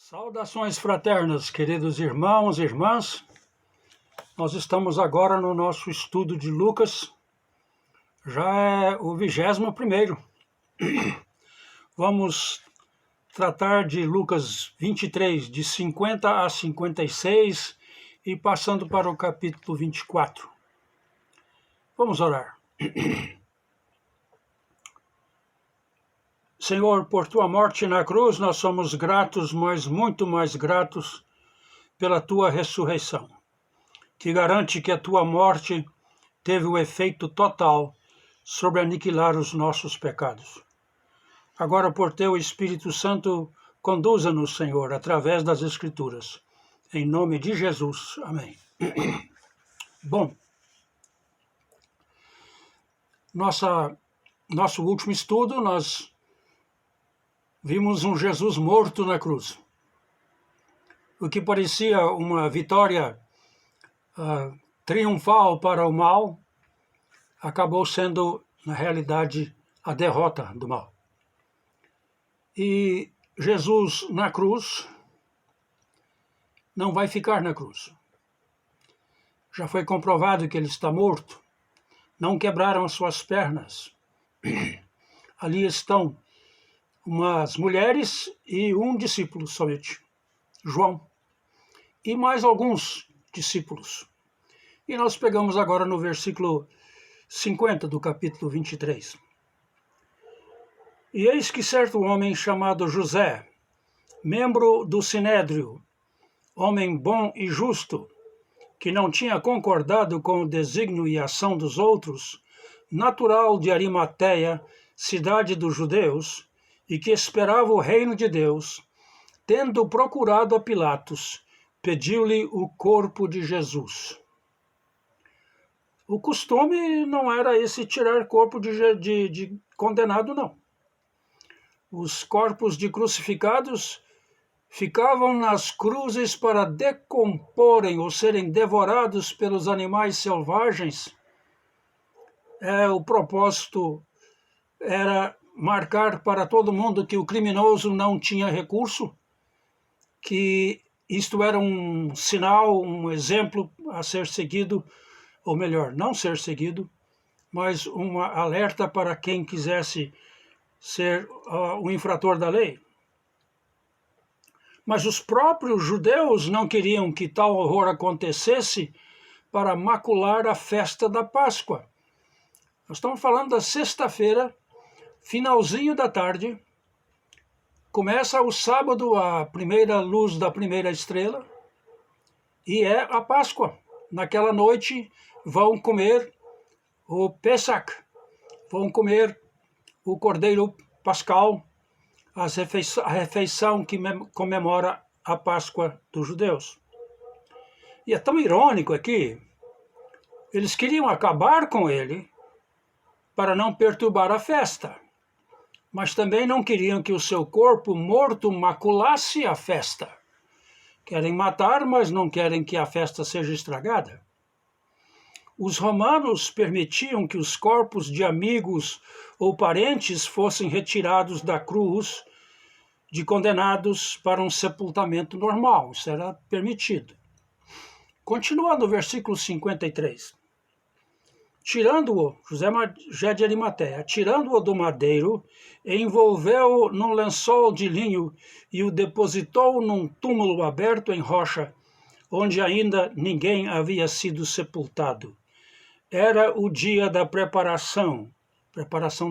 Saudações fraternas, queridos irmãos e irmãs. Nós estamos agora no nosso estudo de Lucas, já é o 21º. Vamos tratar de Lucas 23, de 50 a 56 e passando para o capítulo 24. Vamos orar. Senhor, por tua morte na cruz, nós somos gratos, mas muito mais gratos pela tua ressurreição, que garante que a tua morte teve o efeito total sobre aniquilar os nossos pecados. Agora, por teu Espírito Santo, conduza-nos, Senhor, através das Escrituras. Em nome de Jesus. Amém. Bom, nosso último estudo, nós vimos um Jesus morto na cruz. O que parecia uma vitória triunfal para o mal, acabou sendo, na realidade, a derrota do mal. E Jesus na cruz não vai ficar na cruz. Já foi comprovado que ele está morto. Não quebraram as suas pernas. Ali estão umas mulheres e um discípulo somente, João, e mais alguns discípulos. E nós pegamos agora no versículo 50 do capítulo 23. E eis que certo homem chamado José, membro do Sinédrio, homem bom e justo, que não tinha concordado com o desígnio e ação dos outros, natural de Arimateia, cidade dos judeus, e que esperava o reino de Deus, tendo procurado a Pilatos, pediu-lhe o corpo de Jesus. O costume não era esse tirar corpo de condenado, não. Os corpos de crucificados ficavam nas cruzes para decomporem ou serem devorados pelos animais selvagens. O propósito era marcar para todo mundo que o criminoso não tinha recurso, que isto era um sinal, um exemplo a ser seguido, ou melhor, não ser seguido, mas uma alerta para quem quisesse ser um infrator da lei. Mas os próprios judeus não queriam que tal horror acontecesse para macular a festa da Páscoa. Nós estamos falando da sexta-feira, finalzinho da tarde, começa o sábado, a primeira luz da primeira estrela, e é a Páscoa. Naquela noite vão comer o Pesach, vão comer o Cordeiro Pascal, a refeição que comemora a Páscoa dos judeus. E é tão irônico aqui, eles queriam acabar com ele para não perturbar a festa, mas também não queriam que o seu corpo morto maculasse a festa. Querem matar, mas não querem que a festa seja estragada. Os romanos permitiam que os corpos de amigos ou parentes fossem retirados da cruz de condenados para um sepultamento normal. Isso era permitido. Continuando o versículo 53. Tirando-o, José de Arimateia, tirando-o do madeiro, envolveu-o num lençol de linho e o depositou num túmulo aberto em rocha, onde ainda ninguém havia sido sepultado. Era o dia da preparação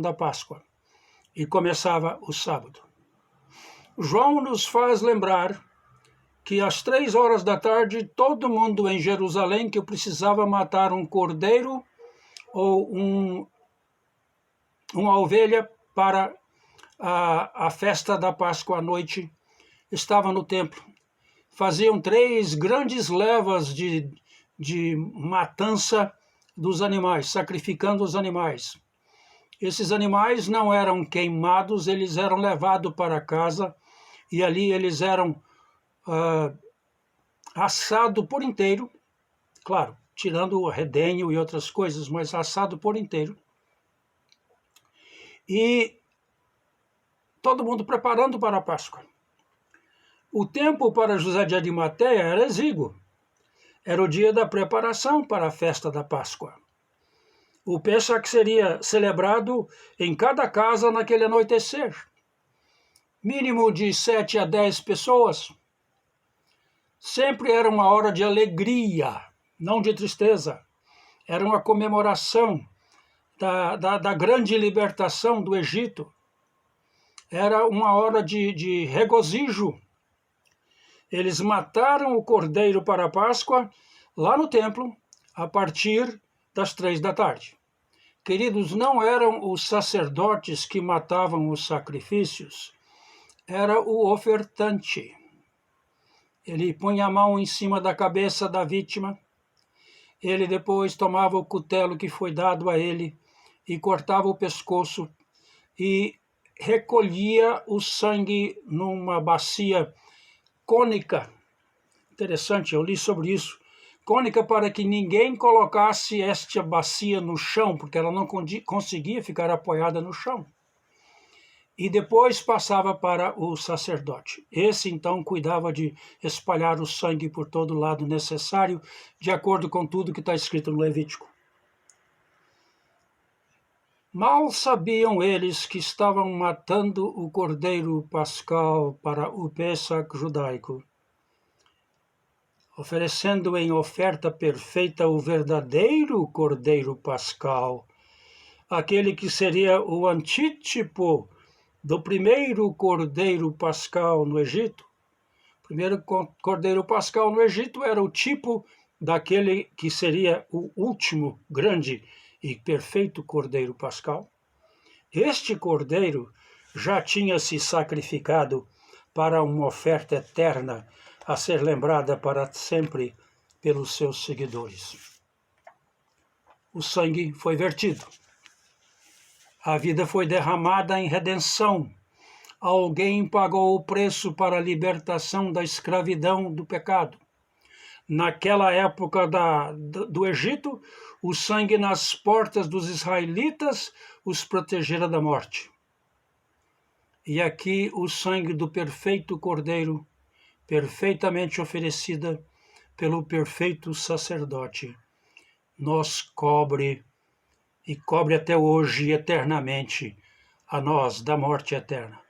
da Páscoa, e começava o sábado. João nos faz lembrar que às 3 da tarde todo mundo em Jerusalém que precisava matar um cordeiro ou uma ovelha para a festa da Páscoa à noite, estava no templo. Faziam 3 grandes levas de matança dos animais, sacrificando os animais. Esses animais não eram queimados, eles eram levados para casa e ali eles eram assados por inteiro, claro, tirando o redenho e outras coisas, mas assado por inteiro. E todo mundo preparando para a Páscoa. O tempo para José de Arimateia era exíguo. Era o dia da preparação para a festa da Páscoa. O Pêssach seria celebrado em cada casa naquele anoitecer. Mínimo de 7 a 10 pessoas. Sempre era uma hora de alegria, não de tristeza. Era uma comemoração da grande libertação do Egito. Era uma hora de regozijo. Eles mataram o cordeiro para a Páscoa lá no templo, a partir das 3 da tarde. Queridos, não eram os sacerdotes que matavam os sacrifícios, era o ofertante. Ele punha a mão em cima da cabeça da vítima, ele depois tomava o cutelo que foi dado a ele e cortava o pescoço e recolhia o sangue numa bacia cônica. Interessante, eu li sobre isso. Cônica para que ninguém colocasse esta bacia no chão, porque ela não conseguia ficar apoiada no chão. E depois passava para o sacerdote. Esse, então, cuidava de espalhar o sangue por todo lado necessário, de acordo com tudo que está escrito no Levítico. Mal sabiam eles que estavam matando o cordeiro pascal para o Pêssach judaico, oferecendo em oferta perfeita o verdadeiro cordeiro pascal, aquele que seria o antítipo do primeiro cordeiro pascal no Egito. O primeiro cordeiro pascal no Egito era o tipo daquele que seria o último grande e perfeito cordeiro pascal. Este cordeiro já tinha se sacrificado para uma oferta eterna a ser lembrada para sempre pelos seus seguidores. O sangue foi vertido. A vida foi derramada em redenção. Alguém pagou o preço para a libertação da escravidão do pecado. Naquela época do Egito, o sangue nas portas dos israelitas os protegera da morte. E aqui o sangue do perfeito Cordeiro, perfeitamente oferecida pelo perfeito sacerdote, nos cobre e cobre até hoje eternamente a nós da morte eterna.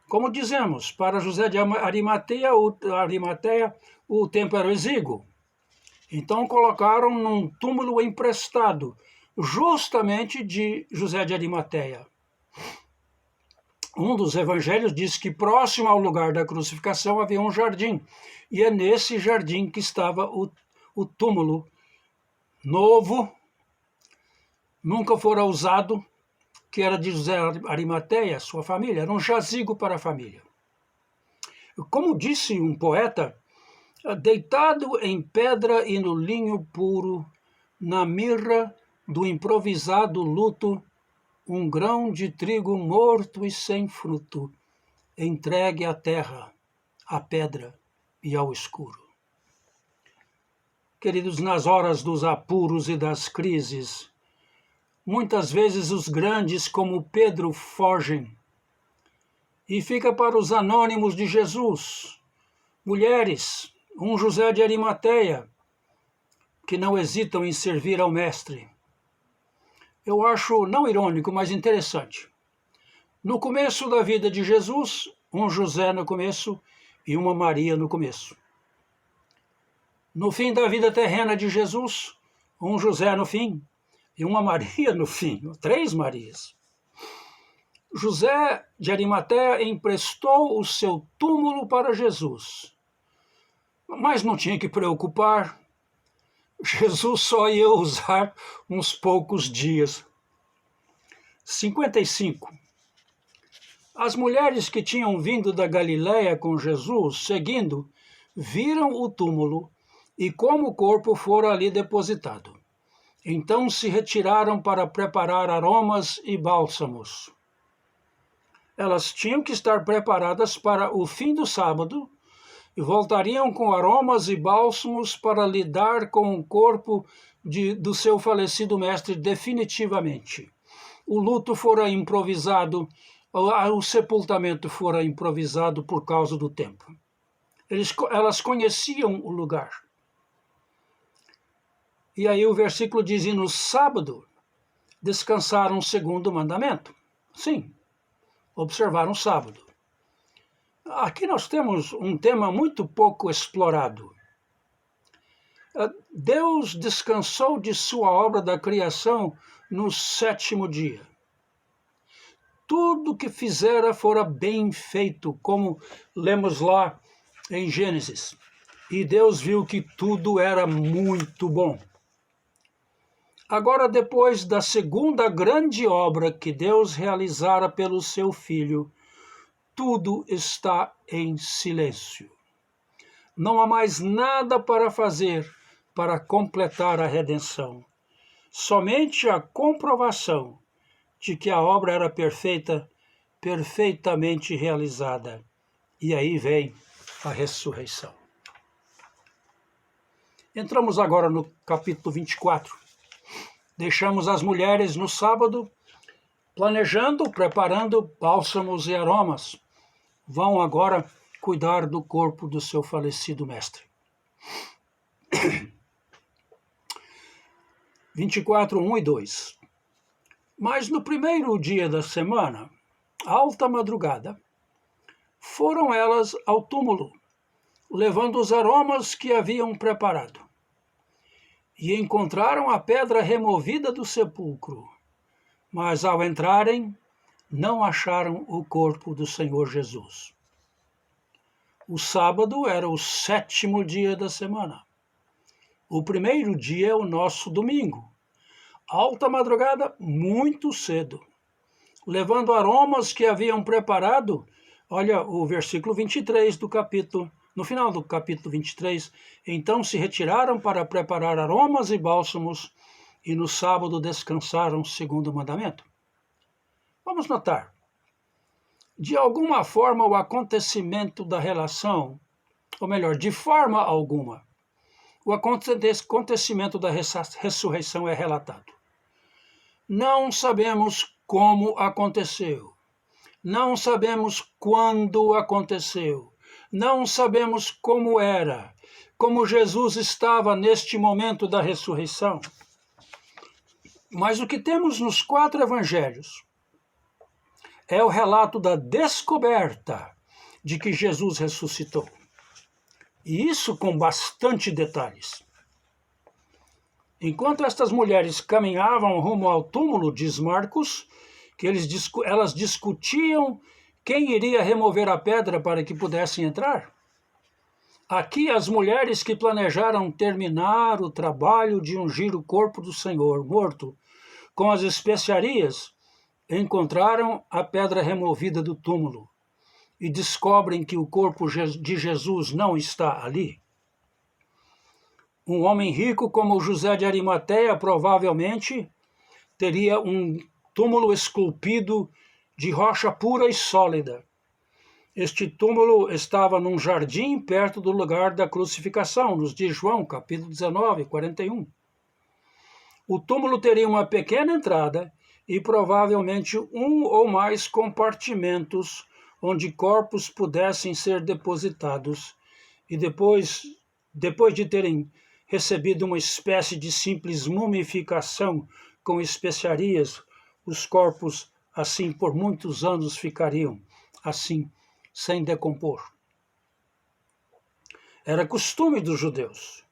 Como dizemos, para José de Arimateia, o tempo era exíguo. Então colocaram num túmulo emprestado, justamente de José de Arimateia. Um dos evangelhos diz que próximo ao lugar da crucificação havia um jardim, e é nesse jardim que estava o túmulo novo, nunca fora usado, que era de José Arimateia, sua família, era um jazigo para a família. Como disse um poeta, deitado em pedra e no linho puro, na mirra do improvisado luto, um grão de trigo morto e sem fruto, entregue à terra, à pedra e ao escuro. Queridos, nas horas dos apuros e das crises, muitas vezes os grandes como Pedro fogem, e fica para os anônimos de Jesus, mulheres, um José de Arimateia, que não hesitam em servir ao Mestre. Eu acho não irônico, mas interessante. No começo da vida de Jesus, um José no começo e uma Maria no começo. No fim da vida terrena de Jesus, um José no fim e uma Maria no fim, 3 Marias. José de Arimateia emprestou o seu túmulo para Jesus, mas não tinha que preocupar. Jesus só ia usar uns poucos dias. 55. As mulheres que tinham vindo da Galiléia com Jesus, seguindo, viram o túmulo e como o corpo fora ali depositado. Então se retiraram para preparar aromas e bálsamos. Elas tinham que estar preparadas para o fim do sábado e voltariam com aromas e bálsamos para lidar com o corpo do seu falecido mestre definitivamente. O luto fora improvisado o sepultamento fora improvisado por causa do tempo. Elas conheciam o lugar. E aí o versículo diz, e no sábado descansaram segundo o mandamento. Sim, observaram o sábado. Aqui nós temos um tema muito pouco explorado. Deus descansou de sua obra da criação no 7º dia. Tudo que fizera fora bem feito, como lemos lá em Gênesis. E Deus viu que tudo era muito bom. Agora, depois da segunda grande obra que Deus realizara pelo seu Filho, tudo está em silêncio. Não há mais nada para fazer para completar a redenção. Somente a comprovação de que a obra era perfeita, perfeitamente realizada. E aí vem a ressurreição. Entramos agora no capítulo 24. Deixamos as mulheres no sábado, planejando, preparando bálsamos e aromas. Vão agora cuidar do corpo do seu falecido mestre. 24, 1 e 2. Mas no primeiro dia da semana, alta madrugada, foram elas ao túmulo, levando os aromas que haviam preparado. E encontraram a pedra removida do sepulcro. Mas ao entrarem, não acharam o corpo do Senhor Jesus. O sábado era o 7º dia da semana. O primeiro dia é o nosso domingo. Alta madrugada, muito cedo. Levando aromas que haviam preparado, olha o versículo 23 do capítulo, no final do capítulo 23, então se retiraram para preparar aromas e bálsamos, e no sábado descansaram segundo o mandamento. Vamos notar, de alguma forma o acontecimento da relação, ou melhor, de forma alguma, o acontecimento da ressurreição é relatado. Não sabemos como aconteceu, não sabemos quando aconteceu, não sabemos como era, como Jesus estava neste momento da ressurreição. Mas o que temos nos 4 evangelhos é o relato da descoberta de que Jesus ressuscitou. E isso com bastante detalhes. Enquanto estas mulheres caminhavam rumo ao túmulo, diz Marcos, que elas discutiam quem iria remover a pedra para que pudessem entrar. Aqui as mulheres que planejaram terminar o trabalho de ungir o corpo do Senhor morto com as especiarias, encontraram a pedra removida do túmulo e descobrem que o corpo de Jesus não está ali. Um homem rico como José de Arimateia provavelmente teria um túmulo esculpido de rocha pura e sólida. Este túmulo estava num jardim perto do lugar da crucificação, nos diz João, capítulo 19, 41. O túmulo teria uma pequena entrada e provavelmente um ou mais compartimentos onde corpos pudessem ser depositados e depois de terem recebido uma espécie de simples mumificação com especiarias, os corpos assim por muitos anos ficariam assim, sem decompor. Era costume dos judeus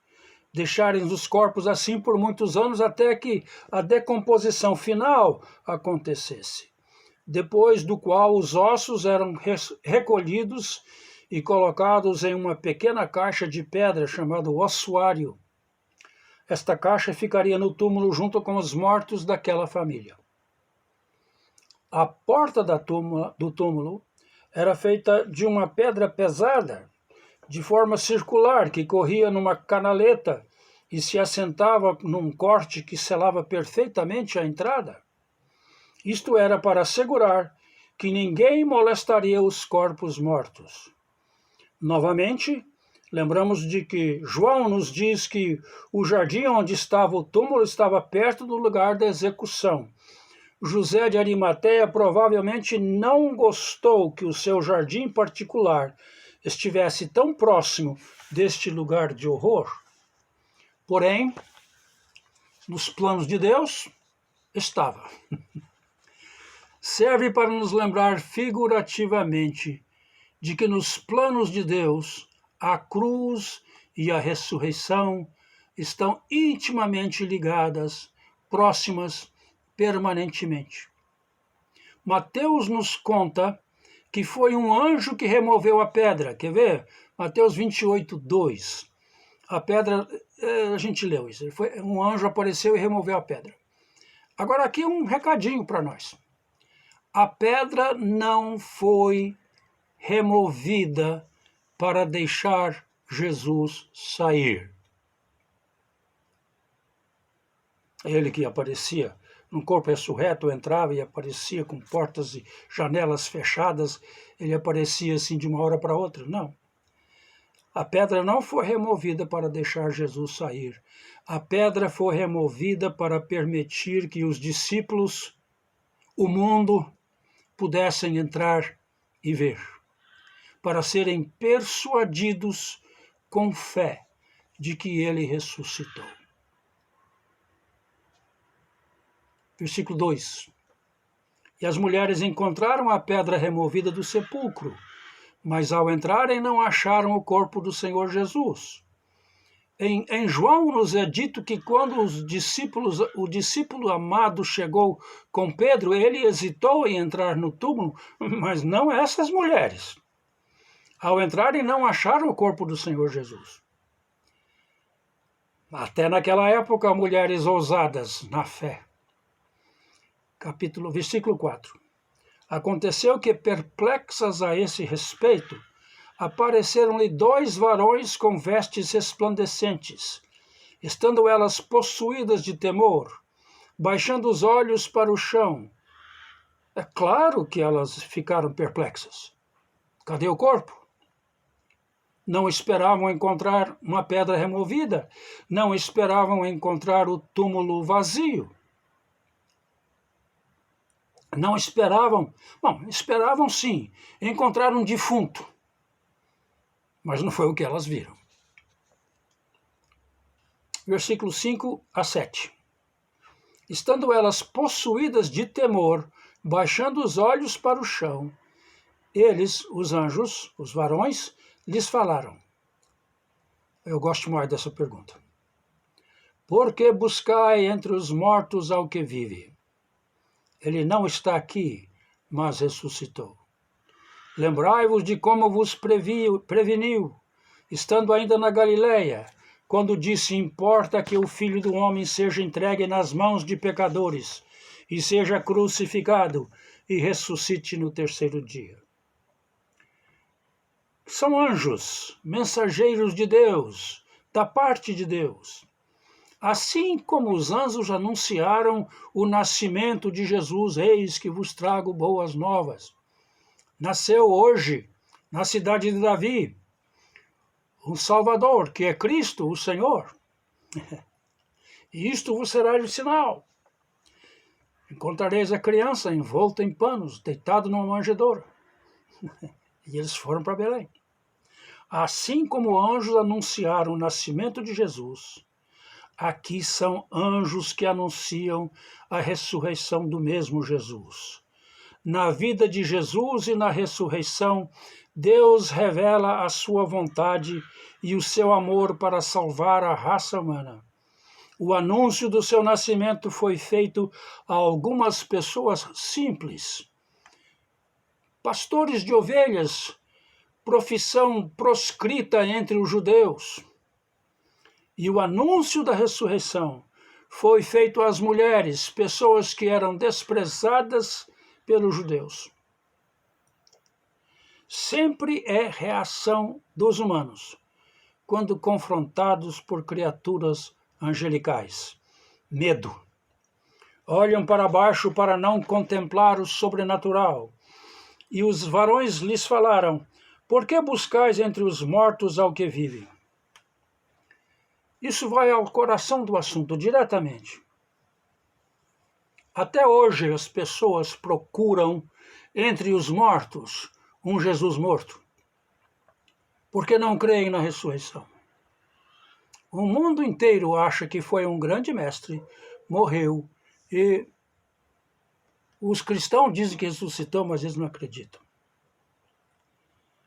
deixarem os corpos assim por muitos anos até que a decomposição final acontecesse, depois do qual os ossos eram recolhidos e colocados em uma pequena caixa de pedra chamada ossuário. Esta caixa ficaria no túmulo junto com os mortos daquela família. A porta do túmulo era feita de uma pedra pesada, de forma circular, que corria numa canaleta e se assentava num corte que selava perfeitamente a entrada. Isto era para assegurar que ninguém molestaria os corpos mortos. Novamente, lembramos de que João nos diz que o jardim onde estava o túmulo estava perto do lugar da execução, José de Arimateia provavelmente não gostou que o seu jardim particular estivesse tão próximo deste lugar de horror. Porém, nos planos de Deus, estava. Serve para nos lembrar figurativamente de que nos planos de Deus, a cruz e a ressurreição estão intimamente ligadas, próximas, permanentemente. Mateus nos conta que foi um anjo que removeu a pedra. Quer ver? Mateus 28, 2. A pedra, a gente leu isso. Um anjo apareceu e removeu a pedra. Agora aqui um recadinho para nós. A pedra não foi removida para deixar Jesus sair. Ele que aparecia no corpo ressurreto, entrava e aparecia com portas e janelas fechadas, ele aparecia assim de uma hora para outra. Não. A pedra não foi removida para deixar Jesus sair. A pedra foi removida para permitir que os discípulos, o mundo, pudessem entrar e ver, para serem persuadidos com fé de que ele ressuscitou. Versículo 2. E as mulheres encontraram a pedra removida do sepulcro, mas ao entrarem não acharam o corpo do Senhor Jesus. Em João nos é dito que quando o discípulo amado chegou com Pedro, ele hesitou em entrar no túmulo, mas não essas mulheres. Ao entrarem não acharam o corpo do Senhor Jesus. Até naquela época, mulheres ousadas na fé. Versículo 4. Aconteceu que, perplexas a esse respeito, apareceram-lhe 2 varões com vestes resplandecentes. Estando elas possuídas de temor, baixando os olhos para o chão. É claro que elas ficaram perplexas. Cadê o corpo? Não esperavam encontrar uma pedra removida, não esperavam encontrar o túmulo vazio. Não esperavam, esperavam sim, encontrar um defunto, mas não foi o que elas viram. Versículos 5 a 7. Estando elas possuídas de temor, baixando os olhos para o chão, eles, os anjos, os varões, lhes falaram. Eu gosto mais dessa pergunta. Por que buscai entre os mortos ao que vive? Ele não está aqui, mas ressuscitou. Lembrai-vos de como vos preveniu, estando ainda na Galileia, quando disse, importa que o Filho do Homem seja entregue nas mãos de pecadores, e seja crucificado, e ressuscite no terceiro dia. São anjos, mensageiros de Deus, da parte de Deus. Assim como os anjos anunciaram o nascimento de Jesus, eis que vos trago boas novas. Nasceu hoje, na cidade de Davi, um Salvador, que é Cristo, o Senhor. E isto vos será de sinal. Encontrareis a criança envolta em panos, deitado numa manjedoura. E eles foram para Belém. Assim como anjos anunciaram o nascimento de Jesus, aqui são anjos que anunciam a ressurreição do mesmo Jesus. Na vida de Jesus e na ressurreição, Deus revela a sua vontade e o seu amor para salvar a raça humana. O anúncio do seu nascimento foi feito a algumas pessoas simples, pastores de ovelhas, profissão proscrita entre os judeus. E o anúncio da ressurreição foi feito às mulheres, pessoas que eram desprezadas pelos judeus. Sempre é reação dos humanos quando confrontados por criaturas angelicais. Medo. Olham para baixo para não contemplar o sobrenatural. E os varões lhes falaram, por que buscais entre os mortos ao que vivem? Isso vai ao coração do assunto diretamente. Até hoje as pessoas procuram entre os mortos um Jesus morto, porque não creem na ressurreição. O mundo inteiro acha que foi um grande mestre, morreu, e os cristãos dizem que ressuscitou, mas eles não acreditam.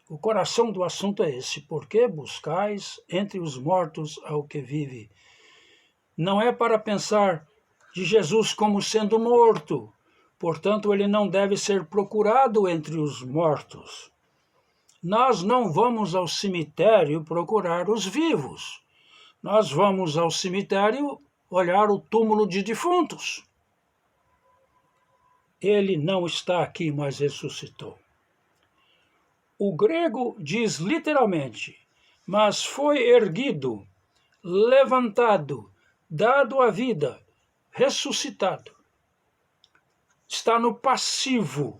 O coração do assunto é esse: por que buscais entre os mortos ao que vive? Não é para pensar de Jesus como sendo morto, portanto ele não deve ser procurado entre os mortos. Nós não vamos ao cemitério procurar os vivos. Nós vamos ao cemitério olhar o túmulo de defuntos. Ele não está aqui, mas ressuscitou. O grego diz literalmente, mas foi erguido, levantado, dado à vida, ressuscitado. Está no passivo.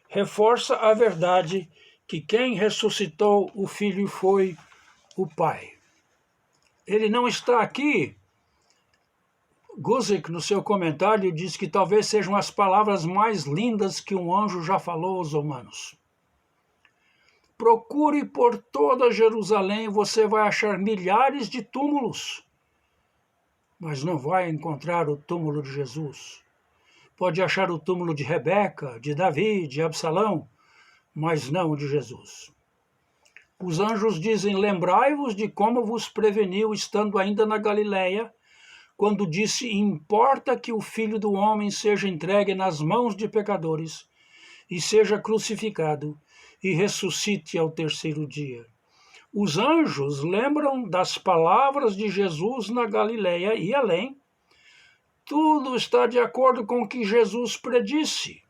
Reforça a verdade que quem ressuscitou o Filho foi o Pai. Ele não está aqui. Guzik, no seu comentário, diz que talvez sejam as palavras mais lindas que um anjo já falou aos humanos. Procure por toda Jerusalém, você vai achar milhares de túmulos, mas não vai encontrar o túmulo de Jesus. Pode achar o túmulo de Rebeca, de Davi, de Absalão, mas não o de Jesus. Os anjos dizem: lembrai-vos de como vos preveniu estando ainda na Galileia, quando disse: importa que o Filho do Homem seja entregue nas mãos de pecadores e seja crucificado e ressuscite ao terceiro dia. Os anjos lembram das palavras de Jesus na Galileia e além. Tudo está de acordo com o que Jesus predisse.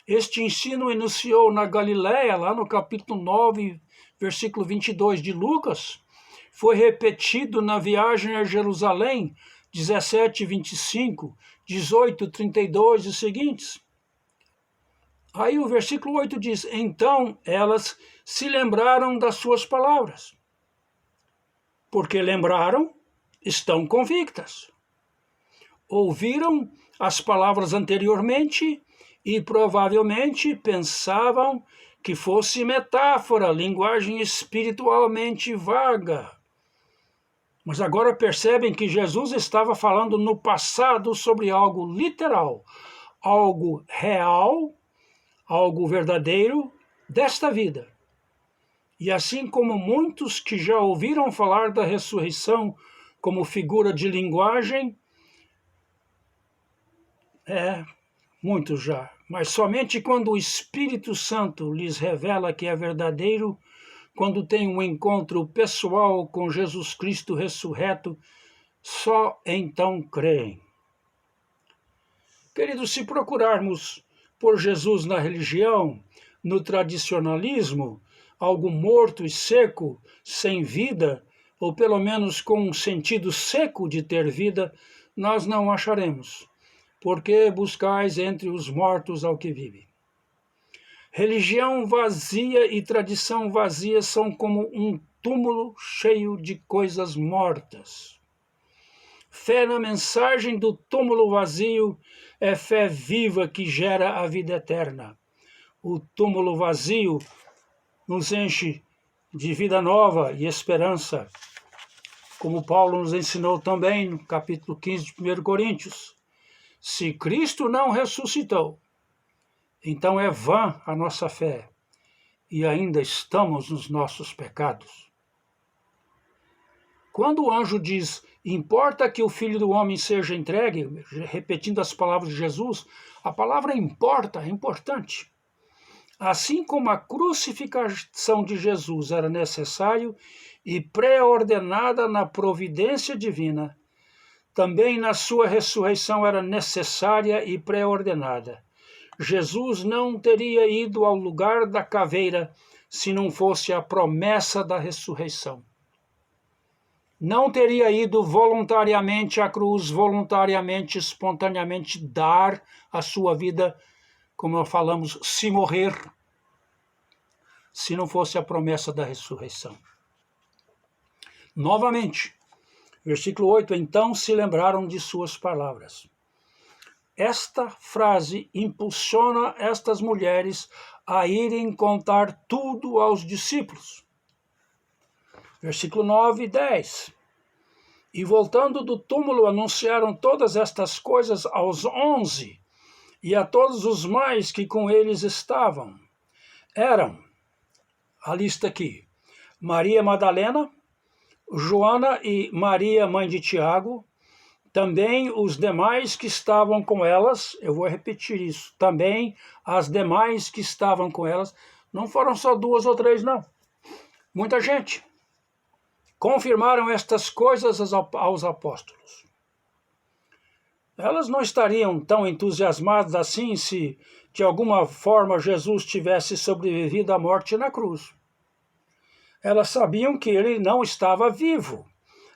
Este ensino iniciou na Galileia, lá no capítulo 9, versículo 22 de Lucas. Foi repetido na viagem a Jerusalém, 17, 25, 18, 32 e seguintes. Aí o versículo 8 diz: então elas se lembraram das suas palavras. Porque lembraram, estão convictas. Ouviram as palavras anteriormente e provavelmente pensavam que fosse metáfora, linguagem espiritualmente vaga. Mas agora percebem que Jesus estava falando no passado sobre algo literal, algo real, algo verdadeiro desta vida. E assim como muitos que já ouviram falar da ressurreição como figura de linguagem, muitos já, mas somente quando o Espírito Santo lhes revela que é verdadeiro, quando tem um encontro pessoal com Jesus Cristo ressurreto, só então creem. Queridos, se procurarmos por Jesus na religião, no tradicionalismo, algo morto e seco, sem vida, ou pelo menos com um sentido seco de ter vida, nós não acharemos. Porque buscais entre os mortos ao que vive. Religião vazia e tradição vazia são como um túmulo cheio de coisas mortas. Fé na mensagem do túmulo vazio é fé viva que gera a vida eterna. O túmulo vazio nos enche de vida nova e esperança, como Paulo nos ensinou também no capítulo 15 de 1 Coríntios. Se Cristo não ressuscitou, então é vã a nossa fé e ainda estamos nos nossos pecados. Quando o anjo diz, importa que o Filho do Homem seja entregue, repetindo as palavras de Jesus, a palavra importa é importante. Assim como a crucificação de Jesus era necessário e pré-ordenada na providência divina, também na sua ressurreição era necessária e pré-ordenada. Jesus não teria ido ao lugar da caveira se não fosse a promessa da ressurreição. Não teria ido voluntariamente à cruz, voluntariamente, espontaneamente dar a sua vida, como falamos, se morrer, se não fosse a promessa da ressurreição. Novamente, versículo 8, então se lembraram de suas palavras. esta frase impulsiona estas mulheres a irem contar tudo aos discípulos. Versículo 9 e 10. E voltando do túmulo, anunciaram todas estas coisas aos 11 e a todos os mais que com eles estavam. Eram, a lista aqui, Maria Madalena, Joana e Maria, mãe de Tiago, também os demais que estavam com elas, eu vou repetir isso, também as demais que estavam com elas, não foram só 2 ou 3, não, muita gente. Confirmaram estas coisas aos apóstolos. Elas não estariam tão entusiasmadas assim se, de alguma forma, Jesus tivesse sobrevivido à morte na cruz. Elas sabiam que ele não estava vivo.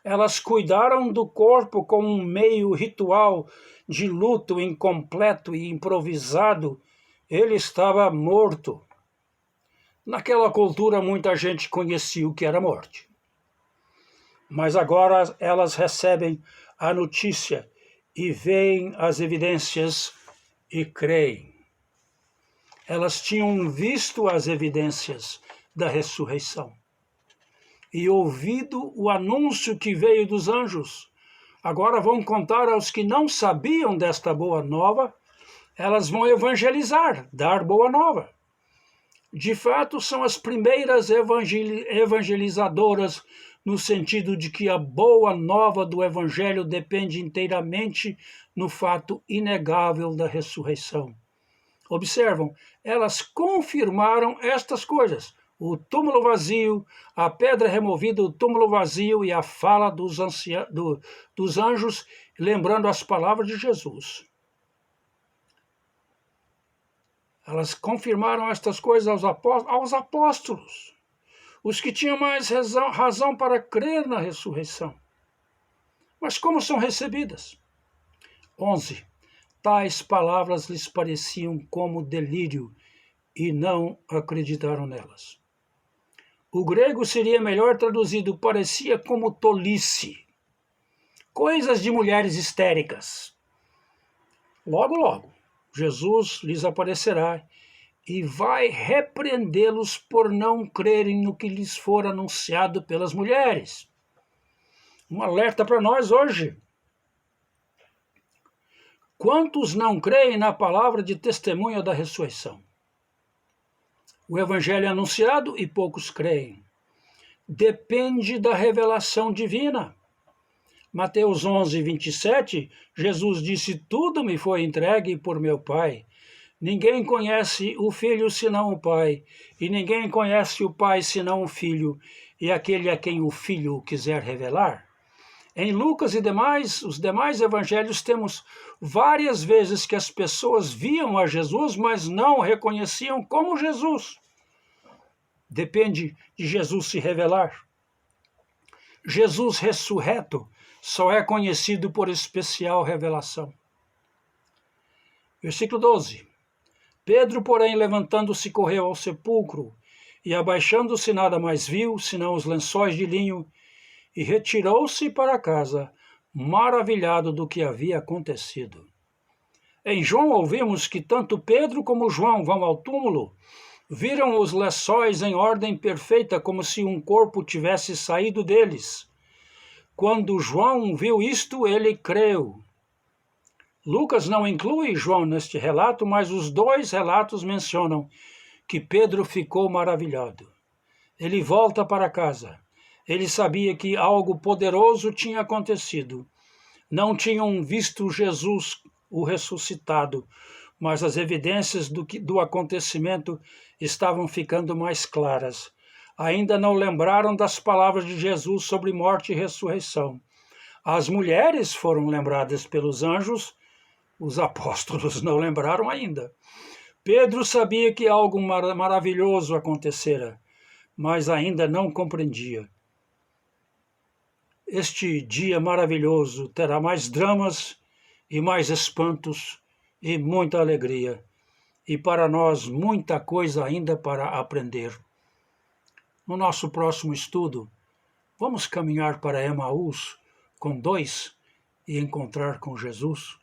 Elas cuidaram do corpo como um meio ritual de luto incompleto e improvisado. Ele estava morto. Naquela cultura, muita gente conhecia o que era morte. Mas agora elas recebem a notícia e veem as evidências e creem. Elas tinham visto as evidências da ressurreição e ouvido o anúncio que veio dos anjos. Agora vão contar aos que não sabiam desta boa nova, elas vão evangelizar, dar boa nova. De fato, são as primeiras evangelizadoras no sentido de que a boa nova do Evangelho depende inteiramente no fato inegável da ressurreição. Observam, elas confirmaram estas coisas: o túmulo vazio, a pedra removida, o túmulo vazio e a fala dos anjos, lembrando as palavras de Jesus. Elas confirmaram estas coisas aos apóstolos, os que tinham mais razão para crer na ressurreição. Mas como são recebidas? 11. Tais palavras lhes pareciam como delírio e não acreditaram nelas. O grego seria melhor traduzido, parecia como tolice. Coisas de mulheres histéricas. Logo, logo, Jesus lhes aparecerá e vai repreendê-los por não crerem no que lhes for anunciado pelas mulheres. Um alerta para nós hoje. Quantos não creem na palavra de testemunho da ressurreição? O evangelho é anunciado e poucos creem. Depende da revelação divina. Mateus 11, 27, Jesus disse: tudo me foi entregue por meu Pai. Ninguém conhece o Filho senão o Pai, e ninguém conhece o Pai senão o Filho, e aquele a quem o Filho quiser revelar. Em Lucas e os demais evangelhos temos várias vezes que as pessoas viam a Jesus, mas não o reconheciam como Jesus. Depende de Jesus se revelar. Jesus ressurreto só é conhecido por especial revelação. Versículo 12. Pedro, porém, levantando-se, correu ao sepulcro, e abaixando-se nada mais viu, senão os lençóis de linho, e retirou-se para casa, maravilhado do que havia acontecido. Em João ouvimos que tanto Pedro como João vão ao túmulo, viram os lençóis em ordem perfeita, como se um corpo tivesse saído deles. Quando João viu isto, ele creu. Lucas não inclui João neste relato, mas os 2 relatos mencionam que Pedro ficou maravilhado. Ele volta para casa. Ele sabia que algo poderoso tinha acontecido. Não tinham visto Jesus, o ressuscitado, mas as evidências do acontecimento estavam ficando mais claras. Ainda não lembraram das palavras de Jesus sobre morte e ressurreição. As mulheres foram lembradas pelos anjos, os apóstolos não lembraram ainda. Pedro sabia que algo maravilhoso acontecera, mas ainda não compreendia. Este dia maravilhoso terá mais dramas e mais espantos e muita alegria, e para nós muita coisa ainda para aprender. No nosso próximo estudo, vamos caminhar para Emaús com 2 e encontrar com Jesus.